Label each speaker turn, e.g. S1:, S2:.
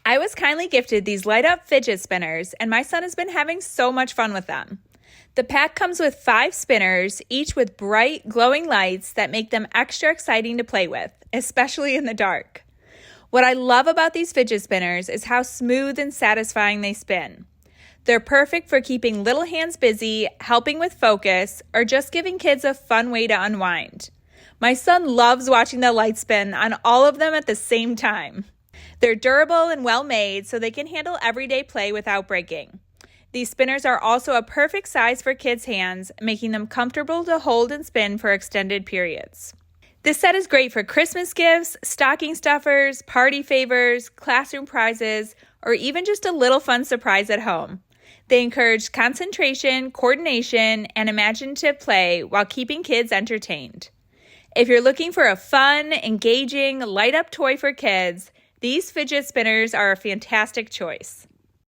S1: I was kindly gifted these light-up fidget spinners, and my son has been having so much fun with them. The pack comes with 5 spinners, each with bright, glowing lights that make them extra exciting to play with, especially in the dark. What I love about these fidget spinners is how smooth and satisfying they spin. They're perfect for keeping little hands busy, helping with focus, or just giving kids a fun way to unwind. My son loves watching the lights spin on all of them at the same time. They're durable and well made, so they can handle everyday play without breaking. These spinners are also a perfect size for kids' hands, making them comfortable to hold and spin for extended periods. This set is great for Christmas gifts, stocking stuffers, party favors, classroom prizes, or even just a little fun surprise at home. They encourage concentration, coordination, and imaginative play while keeping kids entertained. If you're looking for a fun, engaging, light-up toy for kids, these fidget spinners are a fantastic choice.